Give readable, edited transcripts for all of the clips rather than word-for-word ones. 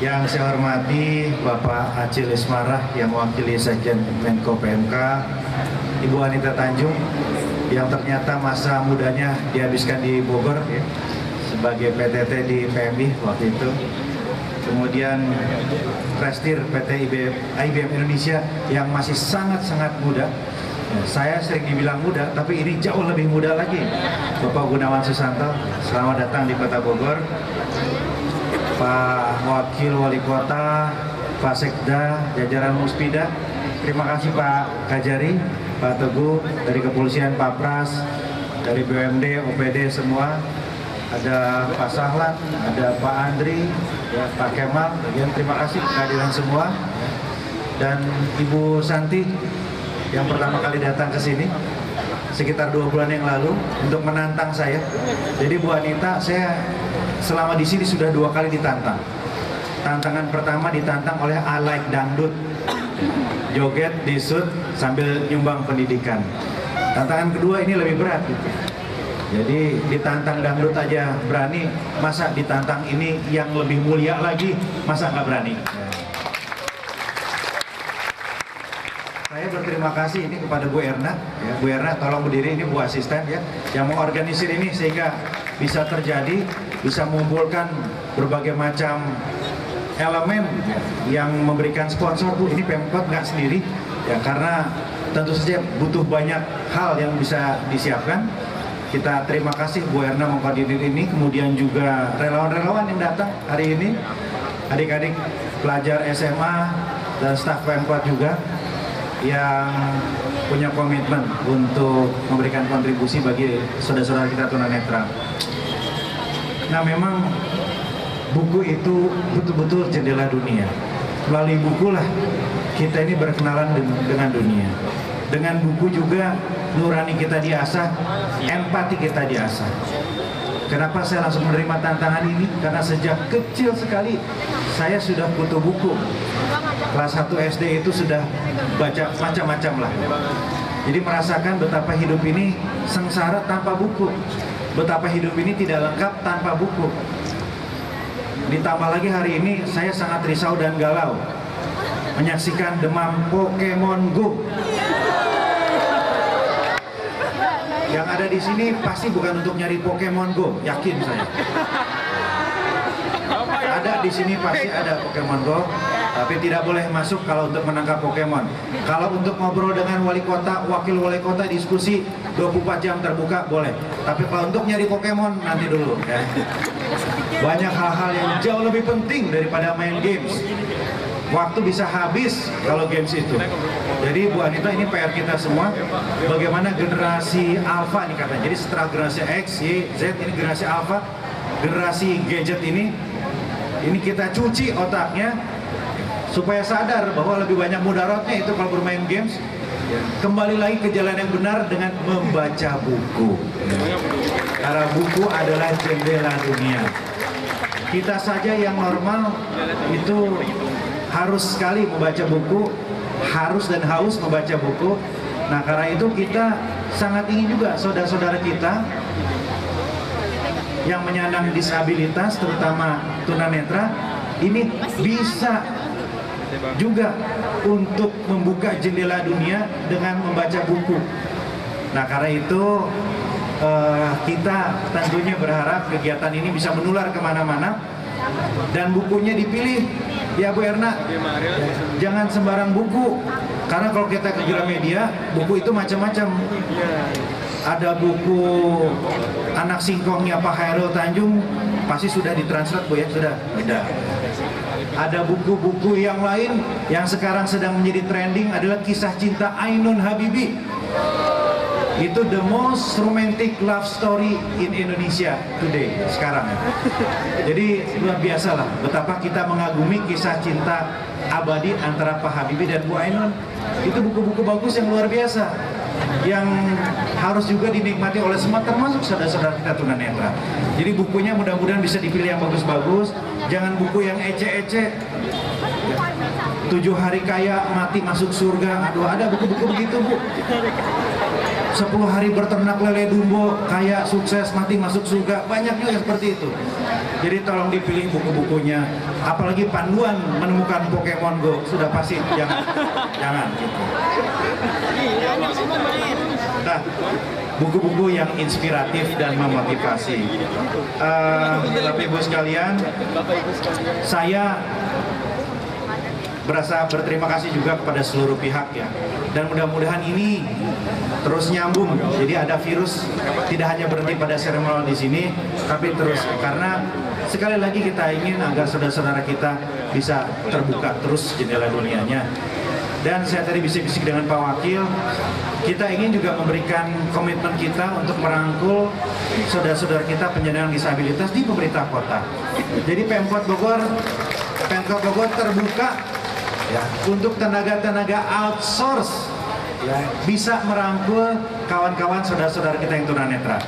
Yang saya hormati Bapak Acil Ismarah yang mewakili Sekjen Menko PMK, Ibu Anita Tanjung yang ternyata masa mudanya dihabiskan di Bogor ya, sebagai PTT di PMI waktu itu. Kemudian Prestir PT IBM Indonesia yang masih sangat-sangat muda. Ya, saya sering dibilang muda, tapi ini jauh lebih muda lagi. Bapak Gunawan Susanto, selamat datang di Kota Bogor. Pak Wakil Wali Kota, Pak Sekda, jajaran Muspida, terima kasih Pak Kajari, Pak Teguh, dari Kepolisian, Pak Pras, dari BUMD, OPD semua, ada Pak Sahlan, ada Pak Andri, ya, Pak Kemal, bagian terima kasih kehadiran semua, dan Ibu Santi yang pertama kali datang ke sini sekitar 2 bulan yang lalu untuk menantang saya. Jadi Bu Anita, saya selama di sini sudah 2 kali ditantang. Tantangan pertama ditantang oleh I Like Dangdut, joget, disut sambil nyumbang pendidikan. Tantangan kedua ini lebih berat gitu. Jadi ditantang dangdut aja berani, masa ditantang ini yang lebih mulia lagi, masa nggak berani? Saya berterima kasih ini kepada Bu Erna, ya, Bu Erna tolong berdiri, ini Bu Asisten ya, yang mengorganisir ini sehingga bisa terjadi, bisa mengumpulkan berbagai macam elemen ya, yang memberikan sponsor. Bu, ini Pemkot nggak sendiri ya, karena tentu saja butuh banyak hal yang bisa disiapkan. Kita terima kasih Bu Erna mengkoordinir ini, kemudian juga relawan-relawan yang datang hari ini, adik-adik pelajar SMA dan staf Pemkot juga yang punya komitmen untuk memberikan kontribusi bagi saudara-saudara kita tunanetra. Nah, memang buku itu betul-betul jendela dunia. Melalui buku lah kita ini berkenalan dengan dunia. Dengan buku juga nurani kita diasah, empati kita diasah. Kenapa saya langsung menerima tantangan ini? Karena sejak kecil sekali saya sudah butuh buku. Kelas 1 SD itu sudah baca macam-macam lah. Jadi merasakan betapa hidup ini sengsara tanpa buku. Betapa hidup ini tidak lengkap tanpa buku. Ditambah lagi hari ini saya sangat risau dan galau menyaksikan demam Pokemon Go. Yang ada di sini pasti bukan untuk nyari Pokemon Go, yakin saya. Ada di sini pasti ada Pokemon Go, tapi tidak boleh masuk kalau untuk menangkap Pokemon. Kalau untuk ngobrol dengan wali kota, wakil wali kota, diskusi 24 jam terbuka boleh. Tapi kalau untuk nyari Pokemon nanti dulu ya. Banyak hal-hal yang jauh lebih penting daripada main games. Waktu bisa habis kalau games itu. Jadi Bu Anita, ini PR kita semua. Bagaimana generasi Alpha nih katanya. Jadi setelah generasi X, Y, Z, ini generasi Alpha, generasi gadget ini kita cuci otaknya supaya sadar bahwa lebih banyak mudaratnya itu kalau bermain games. Kembali lagi ke jalan yang benar dengan membaca buku. Karena buku adalah jendela dunia. Kita saja yang normal itu harus sekali membaca buku, harus dan haus membaca buku. Nah, karena itu kita sangat ingin juga saudara-saudara kita yang menyandang disabilitas, terutama tunanetra, ini bisa juga untuk membuka jendela dunia dengan membaca buku. Nah, karena itu kita tentunya berharap kegiatan ini bisa menular kemana-mana dan bukunya dipilih ya Bu Erna, jangan sembarang buku, karena kalau kita ke Gramedia buku itu macam-macam. Ada buku Anak Singkongnya Pak Hairul Tanjung pasti sudah ditranslate Bu ya, sudah. Ada buku-buku yang lain yang sekarang sedang menjadi trending adalah Kisah Cinta Ainun Habibi. Itu the most romantic love story in Indonesia today, sekarang. Jadi luar biasa lah betapa kita mengagumi kisah cinta abadi antara Pak Habibie dan Bu Ainun. Itu buku-buku bagus yang luar biasa, yang harus juga dinikmati oleh semua, termasuk saudara-saudara kita tunanetra. Jadi bukunya mudah-mudahan bisa dipilih yang bagus-bagus, jangan buku yang ece-ece. 7 hari kaya mati masuk surga, aduh ada buku-buku begitu Bu. 10 hari berternak lele dumbo, kaya, sukses, mati masuk surga. Banyak juga yang seperti itu. Jadi tolong dipilih buku-bukunya. Apalagi panduan menemukan Pokemon Go. Sudah pasti jangan. Jangan gitu. Nah, buku-buku yang inspiratif dan memotivasi. Bapak Ibu sekalian, saya berasa berterima kasih juga kepada seluruh pihak ya, dan mudah-mudahan ini terus nyambung. Jadi ada virus tidak hanya berhenti pada seremonial di sini, tapi terus, karena sekali lagi kita ingin agar saudara-saudara kita bisa terbuka terus jendela dunianya. Dan saya tadi bisik-bisik dengan Pak Wakil, kita ingin juga memberikan komitmen kita untuk merangkul saudara-saudara kita penyandang disabilitas di pemerintah kota. Jadi Pemkot Bogor terbuka ya, untuk tenaga-tenaga outsource ya, bisa merangkul kawan-kawan saudara-saudara kita yang tunanetra.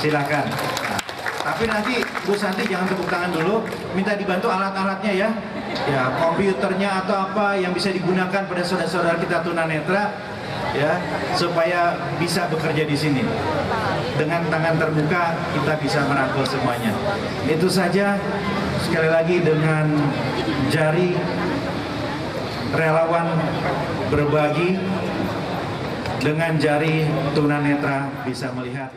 Silakan. Nah, tapi nanti Bu Santi jangan tepuk tangan dulu, minta dibantu alat-alatnya ya. Ya, komputernya atau apa yang bisa digunakan pada saudara-saudara kita tunanetra ya, supaya bisa bekerja di sini. Dengan tangan terbuka kita bisa merangkul semuanya. Itu saja, sekali lagi dengan jari relawan berbagi, dengan jari tunanetra bisa melihat.